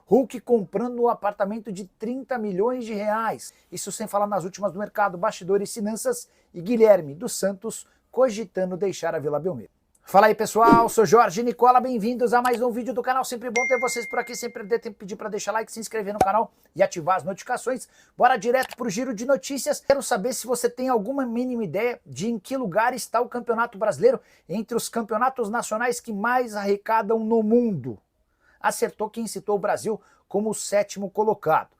Hulk comprando um apartamento de 30 milhões de reais. Isso sem falar nas últimas do mercado, bastidores, finanças e Guilherme dos Santos cogitando deixar a Vila Belmiro. Fala aí pessoal, sou Jorge Nicola, bem-vindos a mais um vídeo do canal, sempre bom ter vocês por aqui, sempre dê tempo de pedir para deixar like, se inscrever no canal e ativar as notificações. Bora direto pro giro de notícias. Quero saber se você tem alguma mínima ideia de em que lugar está o Campeonato Brasileiro entre os campeonatos nacionais que mais arrecadam no mundo. Acertou quem citou o Brasil como o 7º colocado.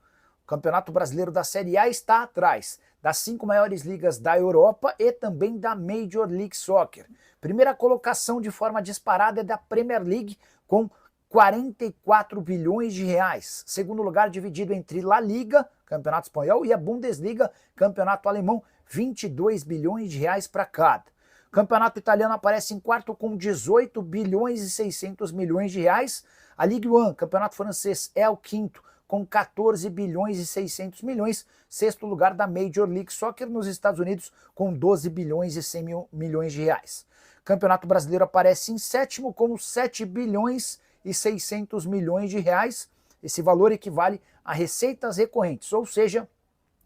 O Campeonato Brasileiro da Série A está atrás das 5 maiores ligas da Europa e também da Major League Soccer. Primeira colocação de forma disparada é da Premier League, com 44 bilhões de reais. Segundo lugar dividido entre La Liga, Campeonato Espanhol, e a Bundesliga, Campeonato Alemão, 22 bilhões de reais para cada. O Campeonato Italiano aparece em quarto com 18 bilhões e 600 milhões de reais. A Ligue 1, Campeonato Francês, é o quinto, com 14 bilhões e 600 milhões. Sexto lugar da Major League Soccer nos Estados Unidos, com 12 bilhões e 100 milhões de reais. O Campeonato Brasileiro aparece em sétimo, com 7 bilhões e 600 milhões de reais. Esse valor equivale a receitas recorrentes, ou seja,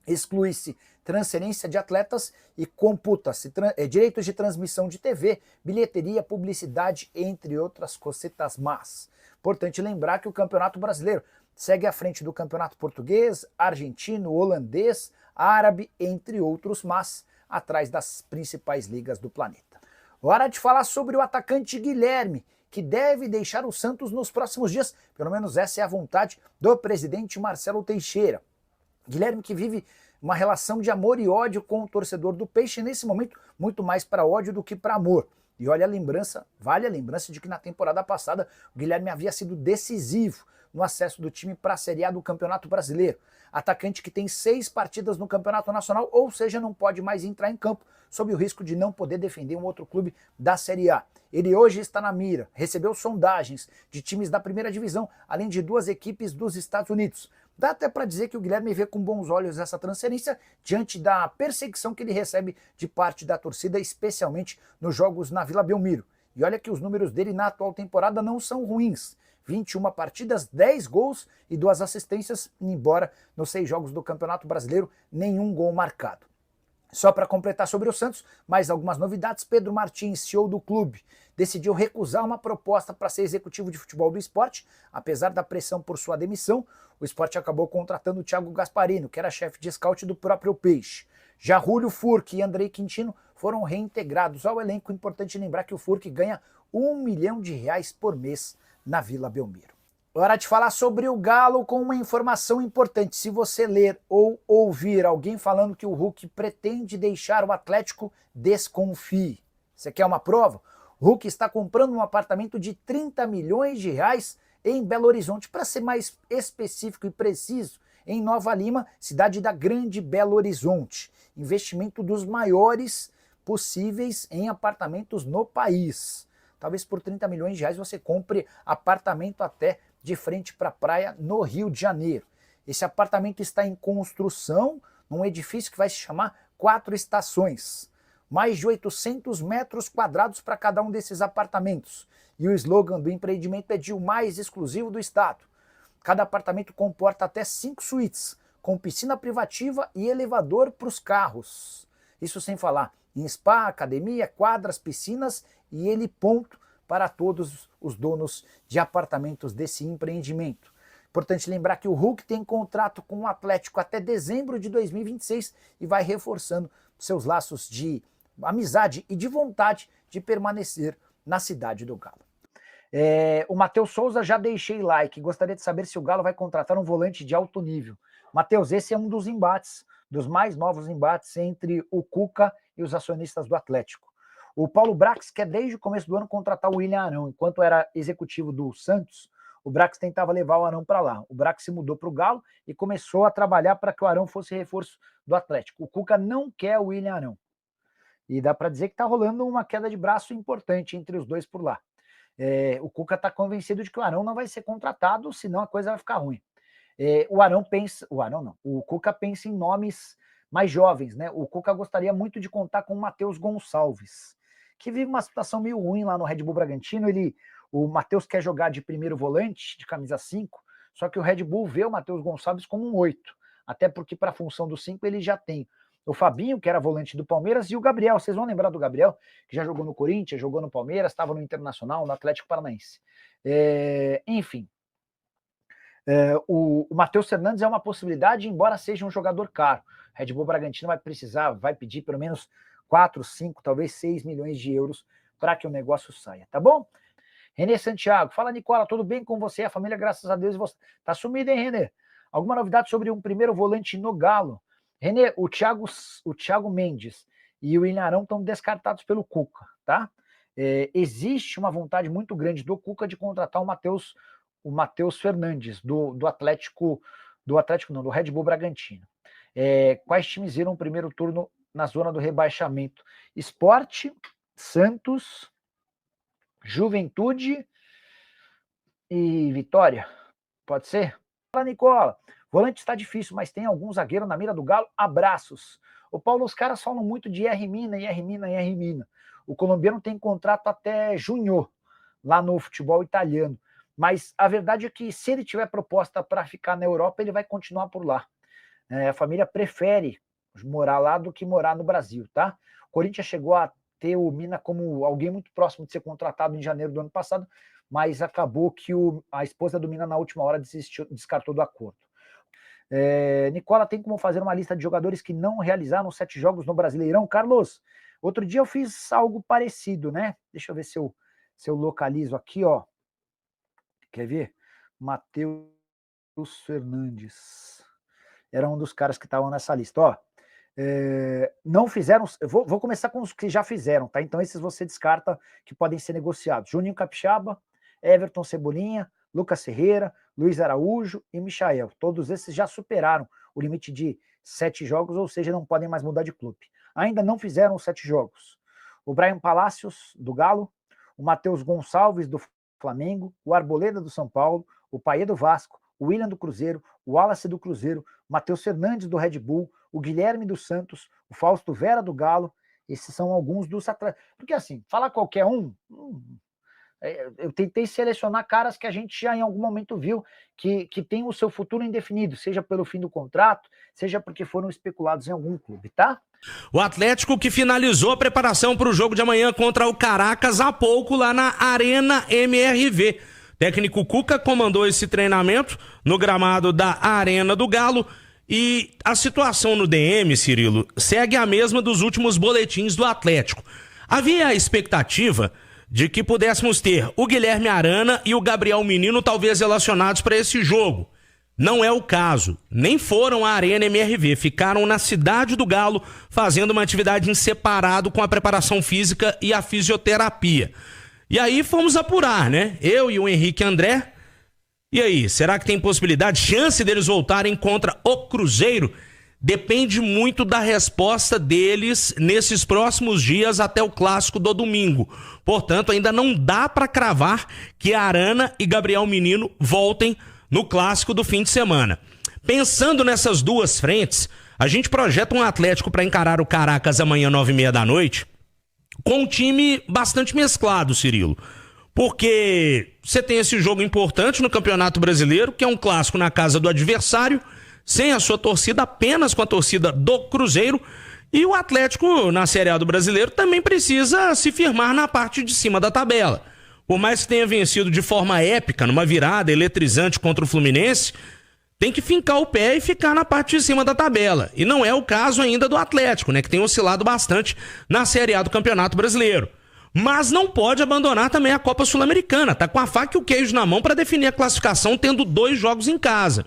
exclui-se transferência de atletas e computa-se direitos de transmissão de TV, bilheteria, publicidade, entre outras cocetas más. Importante lembrar que o Campeonato Brasileiro segue à frente do Campeonato Português, Argentino, Holandês, Árabe, entre outros, mas atrás das principais ligas do planeta. Hora de falar sobre o atacante Guilherme, que deve deixar o Santos nos próximos dias, pelo menos essa é a vontade do presidente Marcelo Teixeira. Guilherme que vive uma relação de amor e ódio com o torcedor do Peixe, nesse momento muito mais para ódio do que para amor. E olha a lembrança, vale a lembrança de que na temporada passada o Guilherme havia sido decisivo no acesso do time para a Série A do Campeonato Brasileiro. Atacante que tem 6 partidas no Campeonato Nacional, ou seja, não pode mais entrar em campo sob o risco de não poder defender um outro clube da Série A. Ele hoje está na mira, recebeu sondagens de times da primeira divisão, além de 2 equipes dos Estados Unidos. Dá até para dizer que o Guilherme vê com bons olhos essa transferência diante da perseguição que ele recebe de parte da torcida, especialmente nos jogos na Vila Belmiro. E olha que os números dele na atual temporada não são ruins. 21 partidas, 10 gols e 2 assistências, embora nos 6 jogos do Campeonato Brasileiro nenhum gol marcado. Só para completar sobre o Santos, mais algumas novidades. Pedro Martins, CEO do clube, decidiu recusar uma proposta para ser executivo de futebol do Sport. Apesar da pressão por sua demissão, o Sport acabou contratando o Thiago Gasparini, que era chefe de scout do próprio Peixe. Já Julio Furque e Andrei Quintino foram reintegrados ao elenco. Importante lembrar que o Furque ganha R$1 milhão por mês na Vila Belmiro. Hora de falar sobre o Galo com uma informação importante. Se você ler ou ouvir alguém falando que o Hulk pretende deixar o Atlético, desconfie. Você quer uma prova? O Hulk está comprando um apartamento de 30 milhões de reais em Belo Horizonte, para ser mais específico e preciso, em Nova Lima, cidade da Grande Belo Horizonte. Investimento dos maiores possíveis em apartamentos no país. Talvez por 30 milhões de reais você compre apartamento até de frente para a praia no Rio de Janeiro. Esse apartamento está em construção num edifício que vai se chamar 4 Estações. Mais de 800 metros quadrados para cada um desses apartamentos. E o slogan do empreendimento é de o mais exclusivo do estado. Cada apartamento comporta até 5 suítes, com piscina privativa e elevador para os carros. Isso sem falar em spa, academia, quadras, piscinas e heliponto para todos os donos de apartamentos desse empreendimento. Importante lembrar que o Hulk tem contrato com o Atlético até dezembro de 2026 e vai reforçando seus laços de amizade e de vontade de permanecer na cidade do Galo. O Matheus Souza, já deixei like, gostaria de saber se o Galo vai contratar um volante de alto nível. Matheus, esse é um dos embates, dos mais novos embates entre o Cuca e os acionistas do Atlético. O Paulo Brax quer desde o começo do ano contratar o William Arão. Enquanto era executivo do Santos, o Brax tentava levar o Arão para lá. O Brax se mudou para o Galo e começou a trabalhar para que o Arão fosse reforço do Atlético. O Cuca não quer o William Arão. E dá para dizer que está rolando uma queda de braço importante entre os dois por lá. O Cuca está convencido de que o Arão não vai ser contratado, senão a coisa vai ficar ruim. O Cuca pensa em nomes mais jovens, né? O Cuca gostaria muito de contar com o Matheus Gonçalves, que vive uma situação meio ruim lá no Red Bull Bragantino. O Matheus quer jogar de primeiro volante, de camisa 5, Só que o Red Bull vê o Matheus Gonçalves como um 8, até porque para a função do 5 ele já tem o Fabinho, que era volante do Palmeiras, e o Gabriel. Vocês vão lembrar do Gabriel, que já jogou no Corinthians, jogou no Palmeiras, estava no Internacional, no Atlético Paranaense. Enfim, o Matheus Fernandes é uma possibilidade, embora seja um jogador caro. Red Bull Bragantino vai pedir pelo menos 4, 5, talvez 6 milhões de euros para que o negócio saia, tá bom? Renê Santiago, fala Nicola, tudo bem com você? A família, graças a Deus, você tá sumido, hein, Renê? Alguma novidade sobre um primeiro volante no Galo? Renê, o Thiago Mendes e o Ilharão estão descartados pelo Cuca, tá? Existe uma vontade muito grande do Cuca de contratar o Matheus Fernandes, do Red Bull Bragantino. Quais times viram o primeiro turno na zona do rebaixamento? Sport, Santos, Juventude e Vitória. Pode ser? Fala, Nicola. Volante está difícil, mas tem algum zagueiro na mira do Galo? Abraços. O Paulo, os caras falam muito de R Mina. O colombiano tem contrato até junho, lá no futebol italiano. Mas a verdade é que se ele tiver proposta para ficar na Europa, ele vai continuar por lá. A família prefere morar lá do que morar no Brasil, tá? O Corinthians chegou a ter o Mina como alguém muito próximo de ser contratado em janeiro do ano passado, mas acabou que a esposa do Mina na última hora descartou do acordo. Nicola, tem como fazer uma lista de jogadores que não realizaram 7 jogos no Brasileirão? Carlos, outro dia eu fiz algo parecido, né? Deixa eu ver se eu localizo aqui, ó. Quer ver? Matheus Fernandes. Era um dos caras que estavam nessa lista, ó. Não fizeram, vou começar com os que já fizeram, tá? Então esses você descarta que podem ser negociados. Juninho Capixaba, Everton Cebolinha, Lucas Ferreira, Luiz Araújo e Michael. Todos esses já superaram o limite de 7 jogos, ou seja, não podem mais mudar de clube. Ainda não fizeram 7 jogos. O Brian Palacios, do Galo, o Matheus Gonçalves, do Flamengo, o Arboleda, do São Paulo, o Payet, do Vasco, o William, do Cruzeiro, o Wallace, do Cruzeiro, o Matheus Fernandes, do Red Bull, o Guilherme, do Santos, o Fausto Vera, do Galo. Esses são alguns dos atletas. Porque assim, falar qualquer um... Eu tentei selecionar caras que a gente já em algum momento viu que tem o seu futuro indefinido, seja pelo fim do contrato, seja porque foram especulados em algum clube, tá? O Atlético que finalizou a preparação para o jogo de amanhã contra o Caracas há pouco lá na Arena MRV. Técnico Cuca comandou esse treinamento no gramado da Arena do Galo e a situação no DM, Cirilo, segue a mesma dos últimos boletins do Atlético. Havia a expectativa de que pudéssemos ter o Guilherme Arana e o Gabriel Menino talvez relacionados para esse jogo. Não é o caso, nem foram à Arena MRV, ficaram na Cidade do Galo fazendo uma atividade em separado com a preparação física e a fisioterapia. E aí fomos apurar, né? Eu e o Henrique André. E aí, será que tem possibilidade, chance deles voltarem contra o Cruzeiro? Depende muito da resposta deles nesses próximos dias até o clássico do domingo. Portanto, ainda não dá para cravar que Arana e Gabriel Menino voltem no clássico do fim de semana. Pensando nessas duas frentes, a gente projeta um Atlético para encarar o Caracas amanhã 9h30 da noite com um time bastante mesclado, Cirilo. Porque você tem esse jogo importante no Campeonato Brasileiro, que é um clássico na casa do adversário, sem a sua torcida, apenas com a torcida do Cruzeiro. E o Atlético, na Série A do Brasileiro, também precisa se firmar na parte de cima da tabela. Por mais que tenha vencido de forma épica, numa virada eletrizante contra o Fluminense, tem que fincar o pé e ficar na parte de cima da tabela. E não é o caso ainda do Atlético, né, que tem oscilado bastante na Série A do Campeonato Brasileiro. Mas não pode abandonar também a Copa Sul-Americana. Tá com a faca e o queijo na mão para definir a classificação, tendo 2 jogos em casa.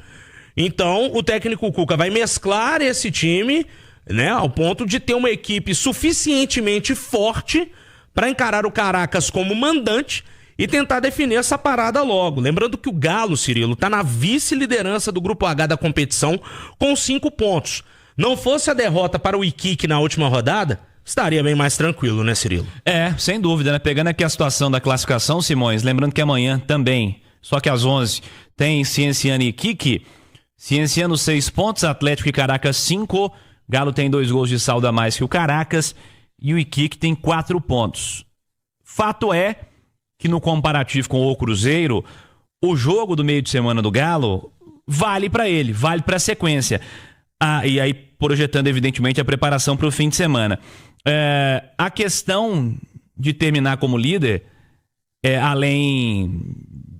Então, o técnico Cuca vai mesclar esse time, né, ao ponto de ter uma equipe suficientemente forte para encarar o Caracas como mandante e tentar definir essa parada logo. Lembrando que o Galo, Cirilo, está na vice-liderança do Grupo H da competição com 5 pontos. Não fosse a derrota para o Iquique na última rodada, estaria bem mais tranquilo, né, Cirilo? Sem dúvida, né? Pegando aqui a situação da classificação, Simões, lembrando que amanhã também, só que às 11, tem Cienciano e Iquique. Cienciano 6 pontos, Atlético e Caracas 5, Galo tem 2 gols de saldo a mais que o Caracas e o Iquique tem 4 pontos. Fato é que no comparativo com o Cruzeiro, o jogo do meio de semana do Galo vale para ele, vale para a sequência. E aí projetando, evidentemente, a preparação para o fim de semana. A questão de terminar como líder, além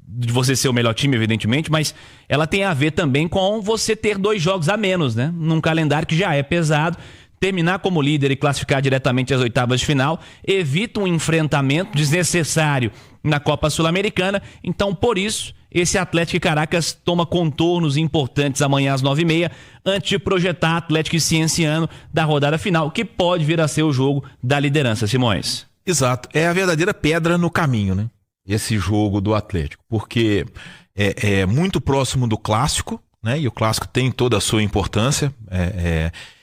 de você ser o melhor time, evidentemente, mas ela tem a ver também com você ter 2 jogos a menos, né? Num calendário que já é pesado. Terminar como líder e classificar diretamente às oitavas de final evita um enfrentamento desnecessário na Copa Sul-Americana. Então, por isso, esse Atlético e Caracas toma contornos importantes amanhã às 9h30, antes de projetar Atlético e Cienciano da rodada final, que pode vir a ser o jogo da liderança, Simões. Exato, é a verdadeira pedra no caminho, né? Esse jogo do Atlético, porque é muito próximo do Clássico, né? E o Clássico tem toda a sua importância.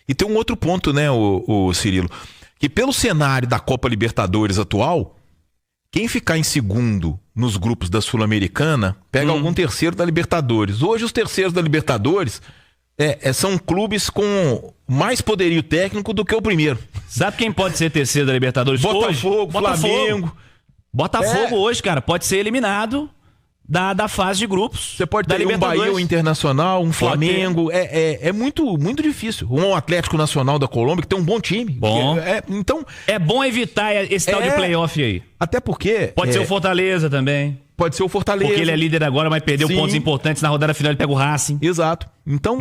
E tem um outro ponto, né, o Cirilo, que pelo cenário da Copa Libertadores atual, quem ficar em segundo nos grupos da Sul-Americana pega algum terceiro da Libertadores. Hoje os terceiros da Libertadores são clubes com mais poderio técnico do que o primeiro. Sabe quem pode ser terceiro da Libertadores Botafogo, hoje? Flamengo. Botafogo hoje, cara, pode ser eliminado da fase de grupos. Você pode ter um Bahia, um Internacional, um Flamengo. É muito, muito difícil. Um Atlético Nacional da Colômbia, que tem um bom time. Bom. Então, é bom evitar esse tal de playoff aí. Até porque... Pode ser o Fortaleza também. Pode ser o Fortaleza. Porque ele é líder agora, mas perdeu Sim. pontos importantes. Na rodada final ele pega o Racing. Exato. Então,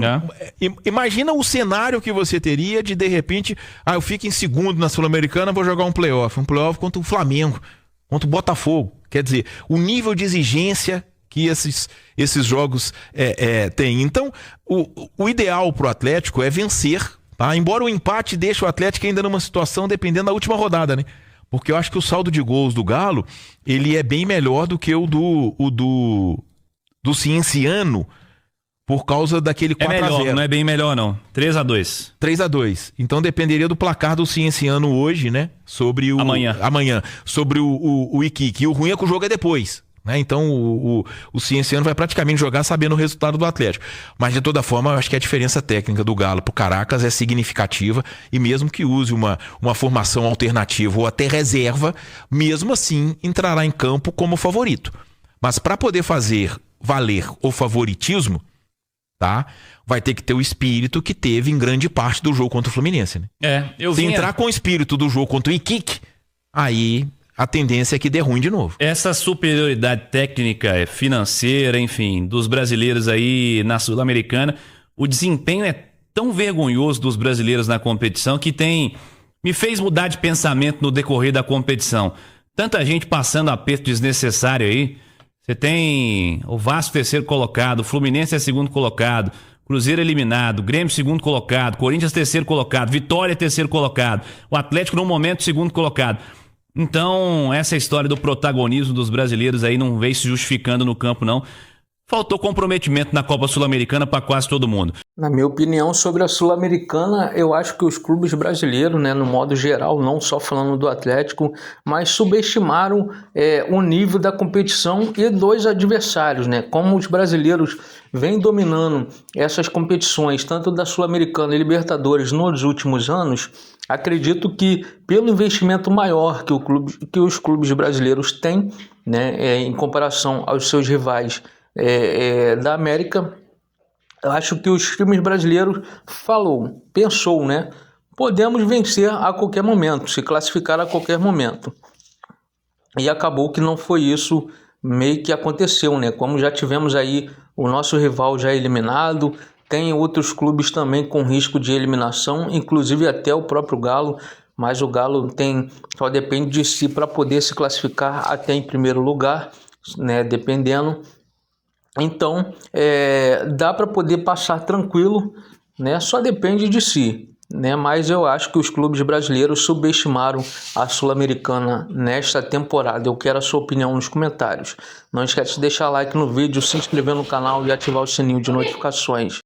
imagina o cenário que você teria de repente, eu fico em segundo na Sul-Americana, vou jogar um playoff. Um playoff contra o Flamengo, contra o Botafogo. Quer dizer, o nível de exigência que esses jogos têm. Então, o ideal pro Atlético é vencer, tá? Embora o empate deixe o Atlético ainda numa situação dependendo da última rodada, né? Porque eu acho que o saldo de gols do Galo, ele é bem melhor do que o do Cienciano, por causa daquele 4-0. É melhor, não é bem melhor não. 3-2. 3-2. Então dependeria do placar do Cienciano hoje, né? Sobre o... Amanhã. Sobre o Iquique. E o ruim é que o jogo é depois, né? Então o Cienciano vai praticamente jogar sabendo o resultado do Atlético. Mas de toda forma, eu acho que a diferença técnica do Galo pro Caracas é significativa, e mesmo que use uma formação alternativa ou até reserva, mesmo assim entrará em campo como favorito. Mas para poder fazer valer o favoritismo, tá? Vai ter que ter o espírito que teve em grande parte do jogo contra o Fluminense, né? Se entrar com o espírito do jogo contra o Iquique, aí a tendência é que dê ruim de novo. Essa superioridade técnica, financeira, enfim, dos brasileiros aí na Sul-Americana, o desempenho é tão vergonhoso dos brasileiros na competição que me fez mudar de pensamento no decorrer da competição. Tanta gente passando aperto desnecessário aí. Você tem o Vasco terceiro colocado, o Fluminense é segundo colocado, Cruzeiro eliminado, Grêmio segundo colocado, Corinthians terceiro colocado, Vitória terceiro colocado, o Atlético no momento segundo colocado. Então, essa história do protagonismo dos brasileiros aí não veio se justificando no campo, não. Faltou comprometimento na Copa Sul-Americana para quase todo mundo. Na minha opinião, sobre a Sul-Americana, eu acho que os clubes brasileiros, né, no modo geral, não só falando do Atlético, mas subestimaram o nível da competição e dos adversários, né? Como os brasileiros vêm dominando essas competições, tanto da Sul-Americana e Libertadores nos últimos anos, acredito que pelo investimento maior que os clubes brasileiros têm, né, em comparação aos seus rivais da América, eu acho que os times brasileiros pensou, né? Podemos vencer a qualquer momento, se classificar a qualquer momento. E acabou que não foi isso meio que aconteceu, né? Como já tivemos aí o nosso rival já eliminado, tem outros clubes também com risco de eliminação, inclusive até o próprio Galo, mas o Galo só depende de si para poder se classificar até em primeiro lugar, né? Dependendo. Então, dá para poder passar tranquilo, né? Só depende de si, né? Mas eu acho que os clubes brasileiros subestimaram a Sul-Americana nesta temporada. Eu quero a sua opinião nos comentários. Não esquece de deixar like no vídeo, se inscrever no canal e ativar o sininho de notificações.